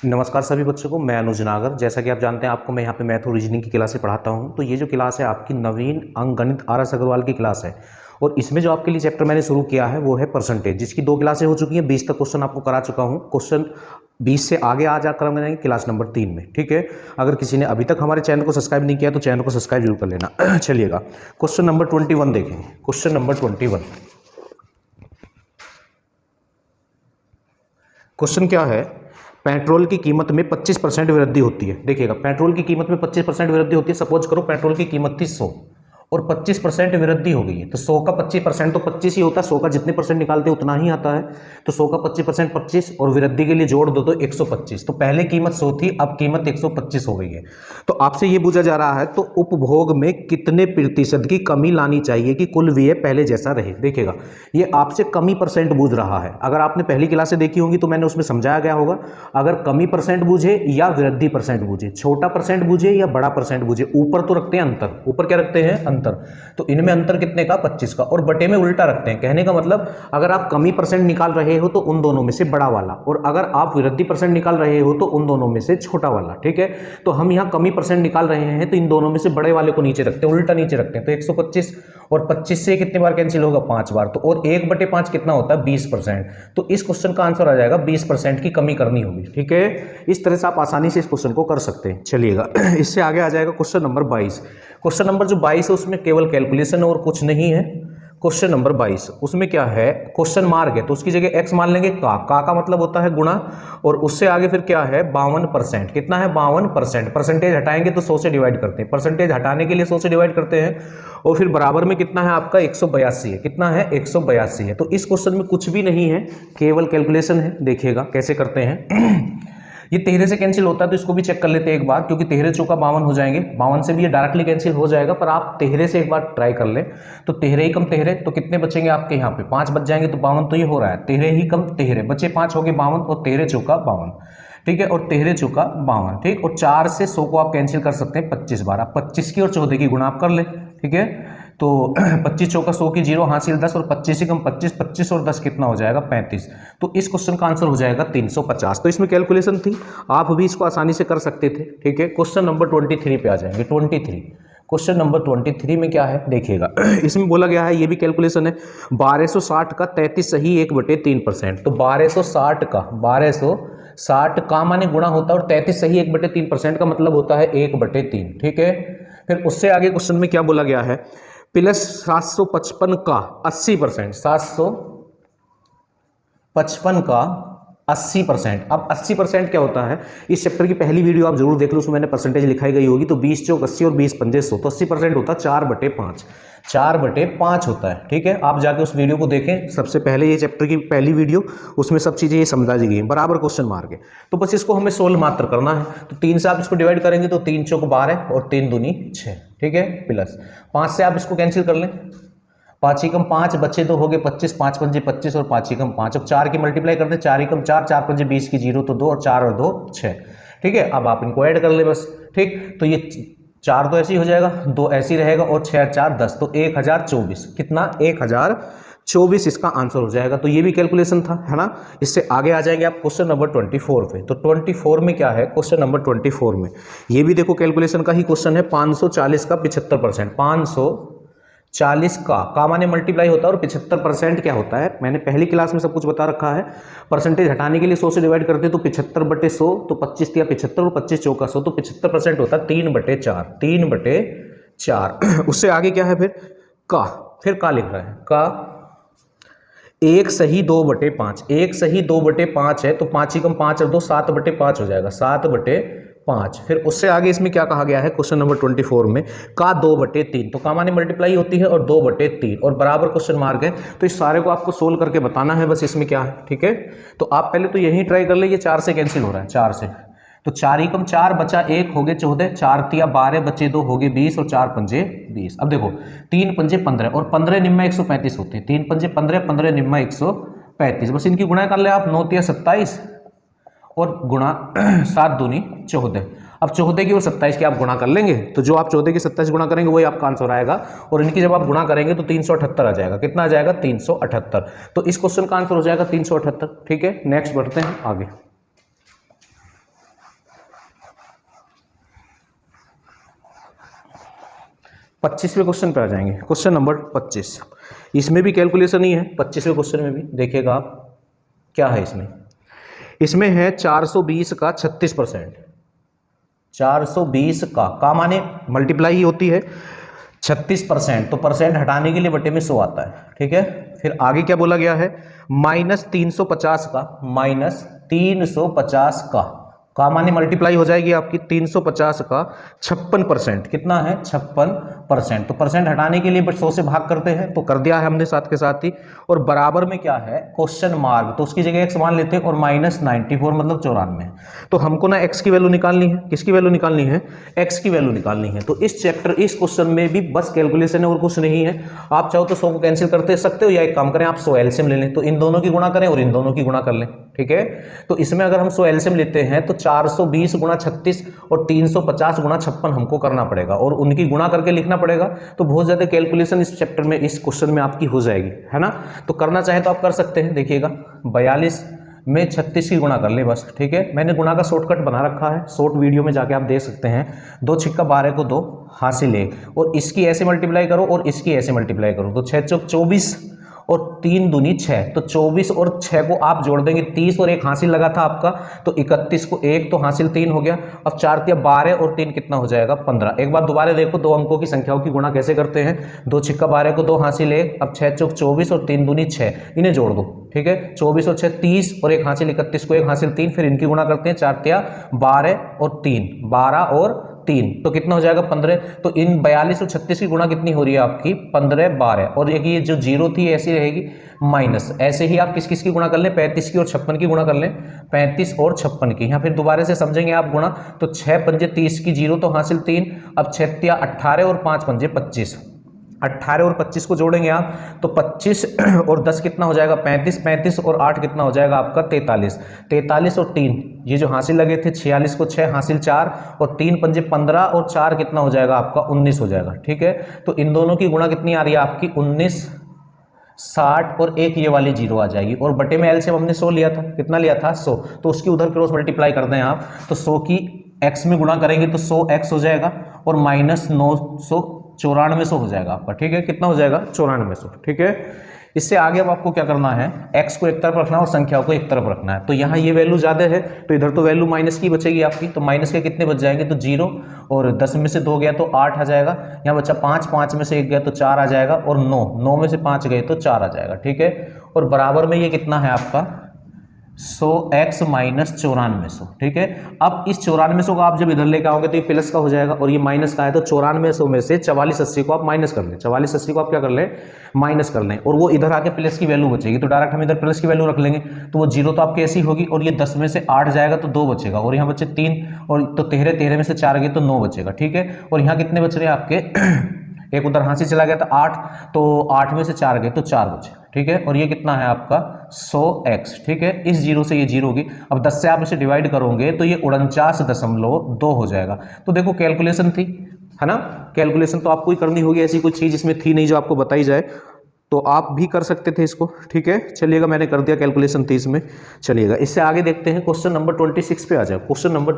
नमस्कार सभी बच्चों को। मैं अनुज नागर। जैसा कि आप जानते हैं, आपको मैं यहाँ पे मैथ और रीजनिंग की क्लासें पढ़ाता हूँ। तो ये जो क्लास है आपकी नवीन अंक गणित आर.एस. अग्रवाल की क्लास है और इसमें जो आपके लिए चैप्टर मैंने शुरू किया है वो है परसेंटेज, जिसकी 2 क्लासें हो चुकी हैं। 20 तक क्वेश्चन आपको करा चुका हूँ। क्वेश्चन 20 से आगे आज आप कराएंगे क्लास नंबर 3 में। ठीक है, अगर किसी ने अभी तक हमारे चैनल को सब्सक्राइब नहीं किया तो चैनल को सब्सक्राइब जरूर कर लेना। चलिएगा, क्वेश्चन नंबर 21 देखेंगे। क्वेश्चन नंबर 21 क्वेश्चन क्या है? पेट्रोल की कीमत में 25% वृद्धि होती है। देखिएगा, पेट्रोल की कीमत में 25% वृद्धि होती है। सपोज करो पेट्रोल की कीमत थी 100 और 25% वृद्धि हो गई है, तो 100 का 25% तो 25 ही होता है। 100 का जितने परसेंट निकालते हैं उतना ही आता है। तो 100 का 25% 25 और वृद्धि के लिए जोड़ दो तो 125। तो पहले कीमत 100 थी, अब कीमत 125 हो गई है। तो आपसे ये पूछा जा रहा है तो उपभोग में कितने प्रतिशत की कमी लानी चाहिए कि कुल व्यय पहले जैसा रहे। देखिएगा, ये आपसे कमी परसेंट पूछ रहा है। अगर आपने पहली क्लासें देखी होंगी तो मैंने उसमें समझाया गया होगा, अगर कमी परसेंट बूझे या वृद्धि परसेंट बूझे, छोटा परसेंट बूझे या बड़ा परसेंट बूझे, ऊपर तो रखते हैं अंतर। ऊपर क्या रखते हैं? अंतर। तो इनमें अंतर कितने का? 25 का। और बटे में उल्टा रखते हैं। कहने का मतलब, अगर आप कमी परसेंट निकाल रहे हो तो उन दोनों में से बड़ा वाला, और अगर आप वृद्धि परसेंट निकाल रहे हो तो उन दोनों में से छोटा वाला। ठीक है, तो हम यहाँ कमी परसेंट निकाल रहे हैं तो इन दोनों में से बड़े वाले को नीचे रखते हैं, उल्टा नीचे रखते हैं। तो 125 और 25 से कितने बार कैंसिल होगा? 5 बार। तो और 1/5 कितना होता है? 20%। तो इस क्वेश्चन का आंसर आ जाएगा 20% की कमी करनी होगी। ठीक है, इस तरह से आप आसानी से इस क्वेश्चन को कर सकते हैं। चलिएगा, इससे आगे आ जाएगा क्वेश्चन नंबर 22। क्वेश्चन नंबर जो 22 है उसमें केवल कैलकुलेशन और कुछ नहीं है। क्वेश्चन नंबर 22 उसमें क्या है? क्वेश्चन मार्क है तो उसकी जगह x मान लेंगे। का मतलब होता है गुणा, और उससे आगे फिर क्या है? 52%। कितना है? 52%। परसेंटेज हटाएंगे तो 100 से डिवाइड करते हैं। परसेंटेज हटाने के लिए 100 से डिवाइड करते हैं। और फिर बराबर में कितना है आपका? 182 है। कितना है? 182 है। तो इस क्वेश्चन में कुछ भी नहीं है, केवल कैलकुलेशन है। देखिएगा कैसे करते हैं। ये 13 से कैंसिल होता है तो इसको भी चेक कर लेते हैं एक बार, क्योंकि 13 चौका 52 हो जाएंगे। 52 से भी ये डायरेक्टली कैंसिल हो जाएगा, पर आप 13 से एक बार ट्राई कर लें। तो 13 ही कम 13 तो कितने बचेंगे आपके? यहाँ पे 5 बच जाएंगे। तो 52 तो ये हो रहा है। 13 ही कम 13 बचे 5 हो गए 52, और 13 चौका 52। ठीक है, और 13 चौका 52। ठीक, और 4 से 100 को आप कैंसिल कर सकते हैं 25 बार। आप 25 की और 14 की गुणा आप कर ले। ठीक है, तो 25 चौका 100 की 0 हासिल 10, और 25 से कम 25, 25 और 10 कितना हो जाएगा? 35। तो इस क्वेश्चन का आंसर हो जाएगा 350। तो इसमें कैलकुलेशन थी, आप भी इसको आसानी से कर सकते थे। ठीक है, क्वेश्चन नंबर 23 पे आ जाएंगे। 23 क्वेश्चन नंबर 23 में क्या है? देखिएगा, इसमें बोला गया है, ये भी कैलकुलेशन है। 1260 का 33 सही 1/3%। तो 1260 का माने गुणा होता है, और 33 सही 1/3% का मतलब होता है 1/3। ठीक है, फिर उससे आगे क्वेश्चन में क्या बोला गया है? प्लस 755 का 80%। 755 का 80%। अब 80% क्या होता है? इस चैप्टर की पहली वीडियो आप जरूर देख लो, उसमें मैंने परसेंटेज लिखाई गई होगी। तो 20 चौक 80 और 20 पंजे 100, तो 80% होता है 4/5। 4/5 होता है। ठीक है, आप जाके उस वीडियो को देखें, सबसे पहले ये चैप्टर की पहली वीडियो, उसमें सब चीज़ें ये समझा दी गई हैं। बराबर क्वेश्चन मार्क है, तो बस इसको हमें सोल्व मात्र करना है। तो 3 से आप इसको डिवाइड करेंगे तो 3 चौक 12 और 3 दूनी 6। ठीक है, प्लस 5 से आप इसको कैंसिल कर लें। 5 ही कम 5 बच्चे तो हो गए 25, 5 पंजे 25 और 5 ही कम 5। अब 4 की मल्टीप्लाई करते हैं, 4 ही कम 4, 4 पंजे 20 की 0 तो 2, और 4 और 2 6। ठीक है, अब आप इनको ऐड कर ले बस। ठीक, तो ये 4 तो ऐसे ही हो जाएगा, 2 ऐसे ही रहेगा, और 6 और 4 10, तो 1024। कितना? 1024 इसका आंसर हो जाएगा। तो ये भी कैलकुलेशन था, है ना। इससे आगे आ जाएंगे आप क्वेश्चन नंबर 24 पे। तो 24 में क्या है? क्वेश्चन नंबर 24 में ये भी देखो कैलकुलेशन का ही क्वेश्चन है। 540 का 75%। 540 का माने मल्टीप्लाई होता है, और 75% क्या होता है? मैंने पहली क्लास में सब कुछ बता रखा है। परसेंटेज हटाने के लिए 100 से डिवाइड करते हैं तो 75/100, तो 25 या 75 और 25 चौका 100, तो 75% होता है 3/4। 3/4। उससे आगे क्या है फिर? फिर का लिख रहा है का 1 सही 2/5। 1 सही 2/5 है, तो 5 ही कम 5 और 2 7/5 हो जाएगा। 7/5। फिर उससे आगे इसमें क्या कहा गया है? क्वेश्चन नंबर 24 में का 2/3। तो का माने मल्टीप्लाई होती है, और 2/3 और बराबर क्वेश्चन मार्क है। तो इस सारे को आपको सोल्व करके बताना है बस। इसमें क्या है? ठीक है, तो आप पहले तो यही ट्राई कर ले। ये 4 से कैंसिल हो रहा है, 4 से, तो 4 ही कम 4 बचा 1 हो गए 14, 4 तिया 12 बचे 2 हो गए 20, और 4 पंजे 20। अब देखो 3 पंजे 15 और 15 निम्मा 135 होते हैं। 3 पंजे 15, 15 निम्मा 135। बस इनकी गुणा कर ले आप। 9 तिया 27 और गुणा 7 दूनी 14। अब 14 की और 27 की आप गुणा कर लेंगे, तो जो आप 14 की 27 गुणा करेंगे वही आपका आंसर आएगा, और इनकी जब आप गुणा करेंगे तो 378 आ जाएगा। कितना आ जाएगा? 378। तो इस क्वेश्चन का आंसर हो जाएगा 378। ठीक है, नेक्स्ट बढ़ते हैं आगे। 25वें क्वेश्चन पे आ जाएंगे। क्वेश्चन नंबर 25, इसमें भी कैलकुलेशन ही है। 25वें क्वेश्चन में भी देखिएगा आप क्या है इसमें। इसमें है 420 का 36%। 420 का माने मल्टीप्लाई ही होती है 36%, तो परसेंट हटाने के लिए बटे में 100 आता है। ठीक है, फिर आगे क्या बोला गया है, माइनस 350 का, माइनस 350 का माने मल्टीप्लाई हो जाएगी आपकी 350 का 56%। कितना है, 56%। तो परसेंट हटाने के लिए बट 100 से भाग करते हैं, तो कर दिया है हमने साथ के साथ ही। और बराबर में क्या है, क्वेश्चन मार्क, तो उसकी जगह x मान लेते हैं और माइनस 94 मतलब 94। तो हमको ना x की वैल्यू निकालनी है, किसकी वैल्यू निकालनी है, x की वैल्यू निकालनी है। तो इस चैप्टर, इस क्वेश्चन में भी बस कैलकुलेशन है और कुछ नहीं है। आप चाहो तो 100 को कैंसिल करते सकते हो, या एक काम करें आप 100 एलसीएम ले लें, तो इन दोनों की गुणा करें और इन दोनों की गुणा कर लें। ठीक है, तो इसमें अगर हम 100 एलसीएम लेते हैं तो 420 गुणा 36 और 350 गुणा 56 हमको करना पड़ेगा और उनकी गुणा करके लिखना पड़ेगा। तो बहुत ज्यादा कैलकुलेशन इस चैप्टर में, इस क्वेश्चन में आपकी हो जाएगी, है ना। तो करना चाहे तो आप कर सकते हैं। देखिएगा 42 में 36 की गुणा कर ले बस। ठीक है, मैंने गुणा का शॉर्टकट बना रखा है, शॉर्ट वीडियो में जाके आप देख सकते हैं। 2 छिक्का 12 को 2 हासिल 1, और इसकी ऐसे मल्टीप्लाई करो और इसकी ऐसे मल्टीप्लाई करो, तो 6 चौक 24 और 3 दूनी 6, तो 24 और 6 को आप जोड़ देंगे, 30 और 1 हासिल लगा था आपका, तो 31 को 1 तो हासिल 3 हो गया। अब 4 तिया 12 और 3 कितना हो जाएगा, 15। एक बार दोबारा देखो, 2 अंकों की संख्याओं की गुणा कैसे करते हैं। 2 छिक्का 12 को 2 हासिल 1, अब 6 चौक 24 और 3 दूनी 6, इन्हें जोड़ दो। ठीक है, 24 और 6 30 और 1 हासिल 31 को 1 हासिल 3, फिर इनकी गुणा करते हैं। 4 तिया 12 और 3, 12 और 3, तो कितना हो जाएगा 15। तो इन 42 और 36 की गुणा कितनी हो रही है आपकी, 15 12, और एक ये जो जीरो थी ऐसी रहेगी माइनस। ऐसे ही आप किस किस की गुणा कर लें, 35 की और 56 की गुणा कर लें, 35 और 56 की। यहाँ फिर दोबारा से समझेंगे आप गुणा, तो 6 पंजे 30 की, जीरो तो हासिल 3, अब 6 तिया 18 और 5 पंजे 25, 18 और 25 को जोड़ेंगे आप, तो 25 और 10 कितना हो जाएगा, 35, 35 और 8 कितना हो जाएगा आपका 43, 43 और 3 ये जो हासिल लगे थे 46 को 6 हासिल 4 और 3 पंजे 15 और 4 कितना हो जाएगा आपका 19 हो जाएगा। ठीक है, तो इन दोनों की गुणा कितनी आ रही है आपकी 19, 60 और 1 ये वाली जीरो आ जाएगी। और बटे में एलसीएम हमने 100 लिया था, कितना लिया था 100, तो उसकी उधर क्रॉस मल्टीप्लाई कर दें आप, तो 100 की x में गुणा करेंगे तो 100x हो जाएगा और माइनस 994 हो जाएगा आपका। ठीक है, कितना हो जाएगा 9400। ठीक है, इससे आगे अब आपको क्या करना है, x को एक तरफ रखना है और संख्याओं को एक तरफ रखना है। तो यहाँ ये वैल्यू ज्यादा है तो इधर तो वैल्यू माइनस की बचेगी आपकी, तो माइनस के कितने बच जाएंगे, तो 0 और 10 में से 2 गया तो 8 आ जाएगा। यहाँ बच्चा 5, 5 में से 1 गया तो 4 आ जाएगा, और 9, 9 में से 5 गए तो 4 आ जाएगा। ठीक है, और बराबर में ये कितना है आपका 100x माइनस 9400। ठीक है, अब इस 9400 को आप जब इधर लेकर आओगे तो ये प्लस का हो जाएगा और ये माइनस का है, तो 9400 में से 4480 को आप माइनस कर लें, 4480 को आप क्या कर लें, माइनस कर लें, और वो इधर आके प्लस की वैल्यू बचेगी, तो डायरेक्ट हम इधर प्लस की वैल्यू रख लेंगे, तो वो 0 तो आपकी ऐसी होगी, और ये 10 में से 8 जाएगा तो 2 बचेगा, और यहाँ बचे 3, और तो 13, 13 में से 4 गए तो 9 बचेगा। ठीक है, और यहाँ कितने बच रहे हैं आपके एक उधर हासिल चला गया था 8, तो 8 में से 4 गए तो 4 बचे। ठीक है, और ये कितना है आपका 100x। ठीक है, इस जीरो से ये जीरो होगी, अब 10 से आप इसे डिवाइड करोगे तो ये 49.2 हो जाएगा। तो देखो कैलकुलेशन थी, है ना, कैलकुलेशन तो आपको ही करनी होगी, ऐसी कोई चीज इसमें थी नहीं जो आपको बताई जाए, तो आप भी कर सकते थे इसको। ठीक है, चलिएगा मैंने कर दिया, कैलकुलेशन थी इसमें। चलिएगा इससे आगे देखते हैं, क्वेश्चन नंबर 26 पे आ जाए। क्वेश्चन नंबर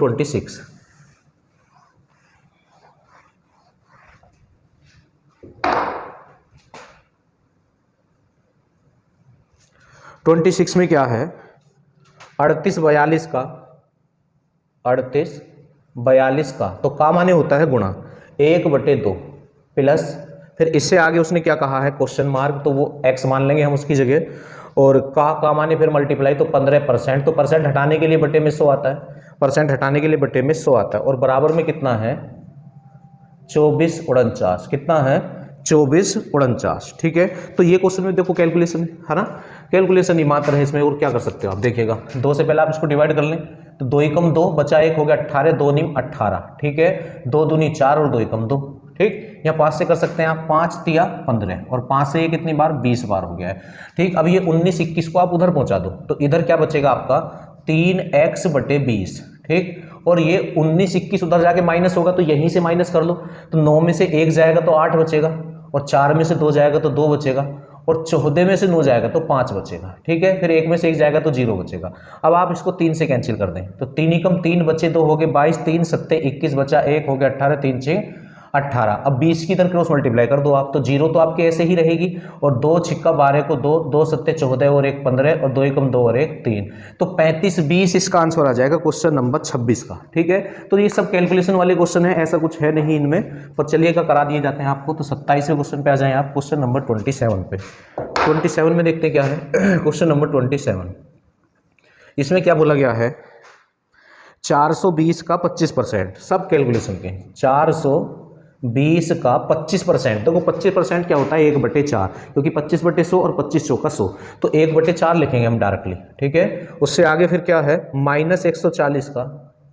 26, में क्या है, 38 42 का, 38 42 का, तो का माने होता है गुणा 1/2 प्लस, फिर इससे आगे उसने क्या कहा है क्वेश्चन मार्क, तो वो x मान लेंगे हम उसकी जगह, और का माने फिर मल्टीप्लाई, तो 15%, तो परसेंट हटाने के लिए बटे में 100 आता है, परसेंट हटाने के लिए बटे में 100 आता है, और बराबर में कितना है 2449, कितना है 2449। ठीक है, तो ये क्वेश्चन में देखो कैलकुलेशन है ना, कैलकुलेशन ही मात्र है इसमें, और क्या कर सकते हो आप, देखिएगा 2 से पहले आप इसको डिवाइड कर लें, तो 2 एकम 2 बचा 1 हो गया 18, 2 नीम 18। ठीक है, 2 दूनी 4 और 2 एकम 2। ठीक, यहाँ 5 से कर सकते हैं आप, 5 तिया 15, और 5 से ये कितनी बार 20 बार हो गया है। ठीक, अब ये 19 21 को आप उधर पहुंचा दो, तो इधर क्या बचेगा आपका 3x/20। ठीक, और ये 19 21 उधर जाके माइनस होगा, तो यहीं से माइनस कर लो, तो 9 में से 1 जाएगा तो 8 बचेगा, और 4 में से 2 जाएगा तो 2 बचेगा, और 14 में से 9 जाएगा तो 5 बचेगा। ठीक है, फिर 1 में से 1 जाएगा तो 0 बचेगा। अब आप इसको 3 से कैंसिल कर दें, तो 3 एकम 3 बचे 2 हो गए 22, 3 7 21 बचा 1 हो गया 18, 3 6 18। अब 20 की इधर क्रॉस मल्टीप्लाई कर दो आप, तो 0 तो आपके ऐसे ही रहेगी, और 2 छिक्का 12 को 2, 2 सत्ते 14 और 1 15, और 2 एकम 2 और 1 3, तो 35 20 इसका आंसर आ जाएगा क्वेश्चन नंबर 26 का। ठीक है, तो ये सब कैलकुलेशन वाले क्वेश्चन है, ऐसा कुछ है नहीं इनमें, पर चलिएगा करा दिए जाते हैं आपको। तो 27वें क्वेश्चन पे आ जाए आप, क्वेश्चन नंबर 27 पे। 27 में देखते क्या है क्वेश्चन नंबर 27। इसमें क्या बोला गया है, 420 का 25%, सब कैलकुलेशन के 420 का 25%। देखो 25% क्या होता है, 1/4, क्योंकि 25/100 और 25 चौका 100, तो 1/4 लिखेंगे हम डायरेक्टली। ठीक है, उससे आगे फिर क्या है, -140 का,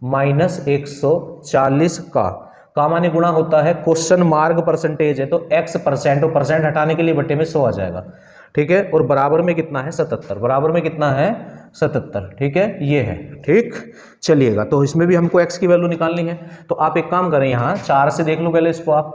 -140 का माने गुणा होता है, क्वेश्चन मार्क परसेंटेज है तो x%, और परसेंट हटाने के लिए बटे में 100 आ जाएगा। ठीक है, और बराबर में कितना है 77, बराबर में कितना है 77। ठीक है, ये है। ठीक, चलिएगा, तो इसमें भी हमको x की वैल्यू निकालनी है, तो आप एक काम करें, यहाँ 4 से देख लो पहले इसको आप,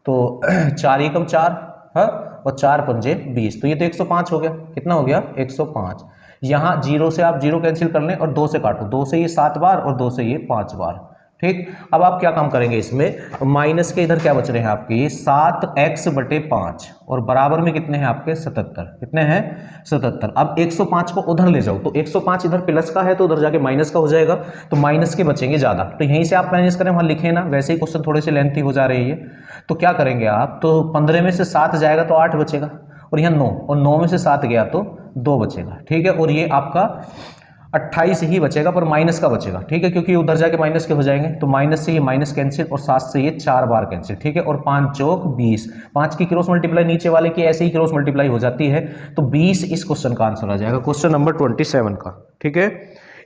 तो 4 एकम 4 है, और 4 पंजे 20, तो ये तो 105 हो गया। कितना हो गया, 105। यहाँ 0 से आप 0 कैंसिल कर लें और 2 से काटो, 2 से ये 7 बार और 2 से ये 5 बार। ठीक, अब आप क्या काम करेंगे, इसमें माइनस के इधर क्या बच रहे हैं आपके 7x/5, और बराबर में कितने हैं आपके 77, कितने हैं 77। अब 105 को उधर ले जाओ, तो 105 इधर प्लस का है तो उधर जाके माइनस का हो जाएगा, तो माइनस के बचेंगे ज़्यादा, तो यहीं से आप माइनस करें, वहाँ लिखे ना, वैसे ही क्वेश्चन थोड़े से लेंथी हो जा रही है। तो क्या करेंगे आप, तो 15 में से 7 जाएगा तो 8 बचेगा, और यहाँ 9, और 9 में से 7 गया तो 2 बचेगा। ठीक है, और ये आपका 28 ही बचेगा, पर माइनस का बचेगा। ठीक है, क्योंकि उधर जाके माइनस के हो जाएंगे, तो माइनस से ये माइनस कैंसिल, और 7 से ये 4 बार कैंसिल। ठीक है, और 5 चौक 20, 5 की क्रॉस मल्टीप्लाई नीचे वाले की ऐसे ही क्रॉस मल्टीप्लाई हो जाती है, तो 20 इस क्वेश्चन का आंसर आ जाएगा, क्वेश्चन नंबर 27 का। ठीक है,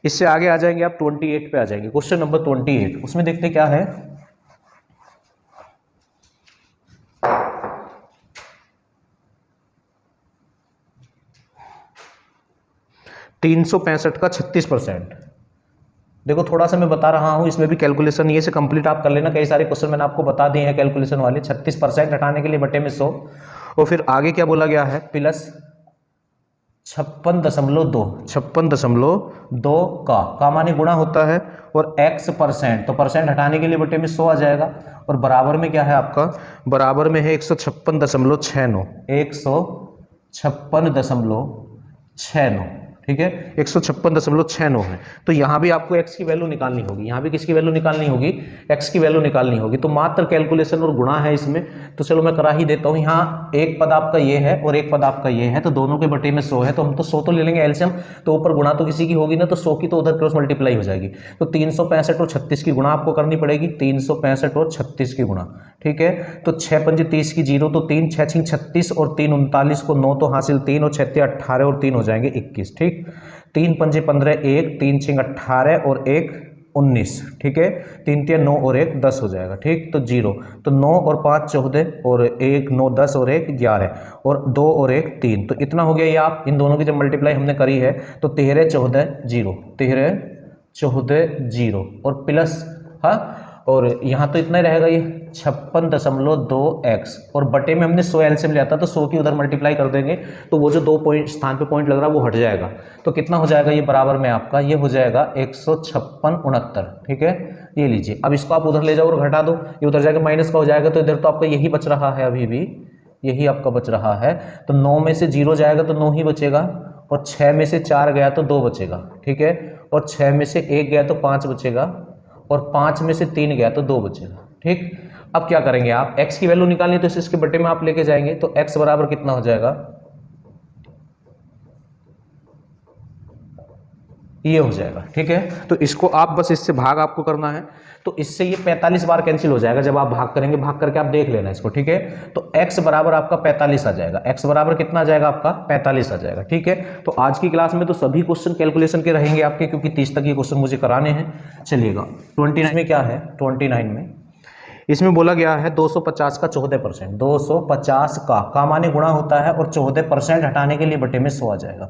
इससे आगे आ जाएंगे आप 28 पे आ जाएंगे, क्वेश्चन नंबर 28। उसमें देखते क्या है, 365 का 36%। देखो थोड़ा सा मैं बता रहा हूं, इसमें भी कैलकुलेशन ये से कंप्लीट आप कर लेना, कई सारे क्वेश्चन मैंने आपको बता दिए हैं कैलकुलेशन वाले। 36% हटाने के लिए बटे में 100, और फिर आगे क्या बोला गया है, प्लस 56.2 का माने गुणा होता है, और x%, तो परसेंट हटाने के लिए बटे में 100 आ जाएगा, और बराबर में क्या है आपका, बराबर में है 156.69, 156.69। ठीक है, 156.69 है, तो यहाँ भी आपको x की वैल्यू निकालनी होगी, यहाँ भी किसकी वैल्यू निकालनी होगी, x की वैल्यू निकालनी होगी। तो मात्र कैलकुलेशन और गुणा है इसमें, तो चलो मैं करा ही देता हूँ। यहाँ एक पद आपका ये है और एक पद आपका ये है, तो दोनों के बटे में 100 है, तो हम तो 100 तो ले लेंगे एलसीएम, तो ऊपर गुणा तो किसी की होगी ना, तो 100 की तो उधर क्रॉस मल्टीप्लाई हो जाएगी, तो 365 और 36 की गुणा आपको करनी पड़ेगी, 365 और 36 की गुणा। ठीक है, तो 6 पंजे 30 की 0 तो 3, 6 6 36 और 3 39 को 9 तो हासिल 3, और 6 18 और 3 हो जाएंगे 21। ठीक, 3 पंजे 15 1, 3 6 18 और 1 19। ठीक है, 3 3 9 और 1 10 हो जाएगा। ठीक, तो 0, तो 9 और 5 14 और 1 9 10 और 1 11 और 2 और 1 3, तो इतना हो गया। ये आप इन दोनों की जब मल्टीप्लाई हमने करी है तो 13 14 0, 13 14 0 और प्लस, हाँ, और यहाँ तो इतना ही रहेगा, ये 56.2x, और बटे में हमने 100 एलसीएम लिया था, तो 100 की उधर मल्टीप्लाई कर देंगे, तो वो जो 2 पॉइंट स्थान पे पॉइंट लग रहा है वो हट जाएगा, तो कितना हो जाएगा, ये बराबर में आपका ये हो जाएगा 156.69। ठीक है, ये लीजिए, अब इसको आप उधर ले जाओ और घटा दो, ये उधर जाके माइनस का हो जाएगा, तो इधर तो आपका यही बच रहा है, अभी भी यही आपका बच रहा है, तो 9 में से 0 जाएगा तो 9 ही बचेगा, और 6 में से 4 गया तो 2 बचेगा। ठीक है, और 6 में से 1 गया तो 5 बचेगा, और 5 में से 3 गया तो 2 बचेगा। ठीक, अब क्या करेंगे आप, x की वैल्यू निकालनी, तो इसके बटे में आप लेके जाएंगे, तो x बराबर कितना हो जाएगा, ये हो जाएगा। ठीक है, तो इसको आप बस इससे भाग आपको करना है, तो इससे ये 45 बार कैंसिल हो जाएगा जब आप भाग करेंगे, भाग करके आप देख लेना इसको। ठीक है, तो x बराबर आपका 45 आ जाएगा, x बराबर कितना आ जाएगा आपका 45 आ जाएगा। ठीक है, तो आज की क्लास में तो सभी क्वेश्चन कैलकुलेशन के रहेंगे आपके, क्योंकि 30 तक ये क्वेश्चन मुझे कराने हैं। चलिएगा 29 में क्या है, 29 में इसमें बोला गया है 250 का 14%, 250 का माने गुणा होता है, और 14% हटाने के लिए बटे में 100 आ जाएगा।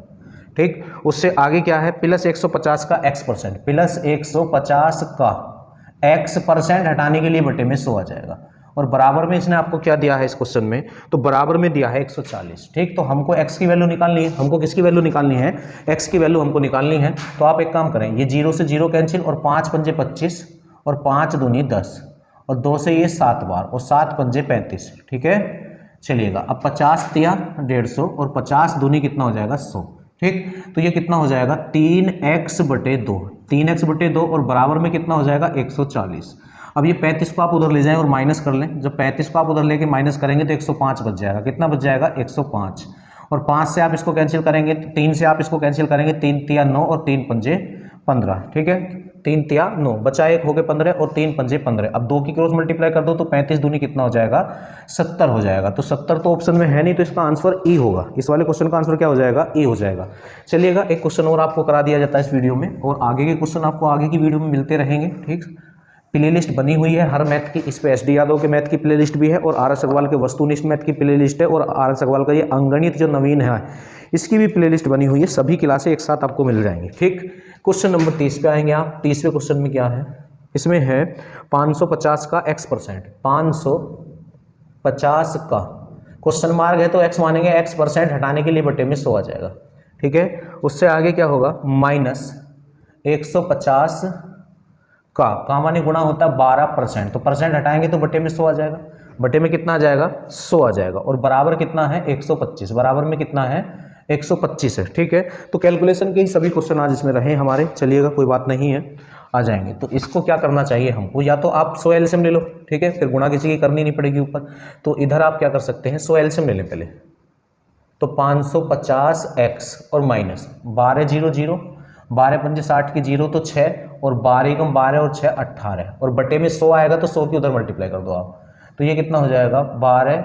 ठीक, उससे आगे क्या है, प्लस 150 का x%, प्लस 150 का x% हटाने के लिए बटे में 100 आ जाएगा, और बराबर में इसने आपको क्या दिया है इस क्वेश्चन में, तो बराबर में दिया है 140। ठीक, तो हमको x की वैल्यू निकालनी है, हमको किसकी वैल्यू निकालनी है, x की वैल्यू हमको निकालनी है। तो आप एक काम करें, ये 0 से 0 कैंसिल, और 5 पंजे 25 और 5 दूनी 10, और 2 से ये 7 बार और 7 पंजे 35, ठीक है। चलिएगा अब 50 तिया 150 और 50 दूनी कितना हो जाएगा 100, ठीक। तो ये कितना हो जाएगा 3x/2, 3x/2 और बराबर में कितना हो जाएगा 140। अब ये 35 को आप उधर ले जाएं और माइनस कर लें। जब 35 को आप उधर लेके माइनस करेंगे तो 105 बच जाएगा। कितना बच जाएगा 105, और 5 से आप इसको कैंसिल करेंगे, 3 से आप इसको कैंसिल करेंगे, 3 तिया 9 और 3 पंजे 15, ठीक है। 3 तिया 9 बचा, 1 हो गए 15 और 3 पंजे 15। अब 2 की क्रॉस मल्टीप्लाई कर दो तो 35 दूनी कितना हो जाएगा 70 हो जाएगा। तो 70 तो ऑप्शन में है नहीं, तो इसका आंसर ई होगा। इस वाले क्वेश्चन का आंसर क्या हो जाएगा, ई हो जाएगा। चलिएगा एक क्वेश्चन और आपको करा दिया जाता है इस वीडियो में, और आगे के क्वेश्चन आपको आगे की वीडियो में मिलते रहेंगे, ठीक। प्लेलिस्ट बनी हुई है हर मैथ की, इस पे एस डी यादव के मैथ की प्लेलिस्ट भी है और आर एस अग्रवाल के वस्तुनिष्ठ मैथ की प्लेलिस्ट है, और आर एस अग्रवाल का ये अंगणित जो नवीन है इसकी भी प्लेलिस्ट बनी हुई है। सभी क्लासें एक साथ आपको मिल जाएंगी, ठीक। क्वेश्चन नंबर 30 पे आएंगे आप। 30वें क्वेश्चन में क्या है, इसमें है 550 का x%, 550 का क्वेश्चन मार्क है तो x मानेंगे, x% हटाने के लिए बटे में 100 आ जाएगा, ठीक है। उससे आगे क्या होगा, माइनस 150 का माने गुणा होता है 12%, तो परसेंट हटाएंगे तो बटे में 100 आ जाएगा। बटे में कितना आ जाएगा 100 आ जाएगा, और बराबर कितना है 125, बराबर में कितना है 125 है, ठीक है। तो कैलकुलेशन के ही सभी क्वेश्चन आज इसमें रहे हमारे। चलिएगा कोई बात नहीं है, आ जाएंगे। तो इसको क्या करना चाहिए हमको, या तो आप 100 एलसीएम ले लो, ठीक है, फिर गुणा किसी की करनी नहीं पड़ेगी ऊपर। तो इधर आप क्या कर सकते हैं, 100 एलसीएम ले लें पहले। तो 550x और माइनस 12 0 0, 12 पंजे 60 की 0 तो 6, और 12 एकम 12 और 6 18, और बटे में 100 आएगा तो 100 की उधर मल्टीप्लाई कर दो आप। तो ये कितना हो जाएगा 12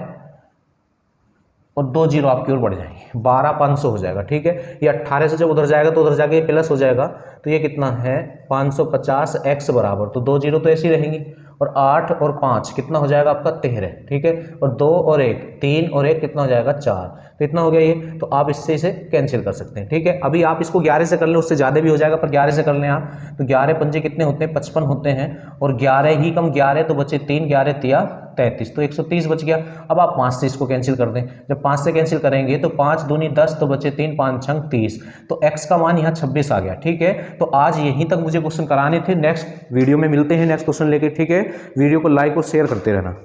और 2 जीरो आपकी ओर बढ़ जाएंगे, 12,500 हो जाएगा, ठीक है। ये 18 से जब उधर जाएगा तो उधर जाके ये प्लस हो जाएगा। तो ये कितना है 550x बराबर, तो 2 जीरो तो ऐसी रहेंगी, और 8 और 5 कितना हो जाएगा आपका 13, ठीक है। और 2 और 1 3 और 1 कितना हो जाएगा 4, तो इतना हो गया ये। तो आप इससे इसे कैंसिल कर सकते हैं, ठीक है। अभी आप इसको 11 से कर लें, उससे ज़्यादा भी हो जाएगा, पर 11 से कर लें आप। तो 11 पंजे कितने होते हैं 55 होते हैं, और 11 ही कम 11 तो बचे 3, 11 तिया 33, तो 130 बच गया। अब आप 5 से इसको कैंसिल कर दें। जब 5 से कैंसिल करेंगे तो 5 दूनी 10, तो बचे 3 5 6 30, तो x का मान यहाँ 26 आ गया, ठीक है। तो आज यहीं तक मुझे क्वेश्चन कराने थे। नेक्स्ट वीडियो में मिलते हैं नेक्स्ट क्वेश्चन लेके, ठीक है। वीडियो को लाइक और शेयर करते रहना।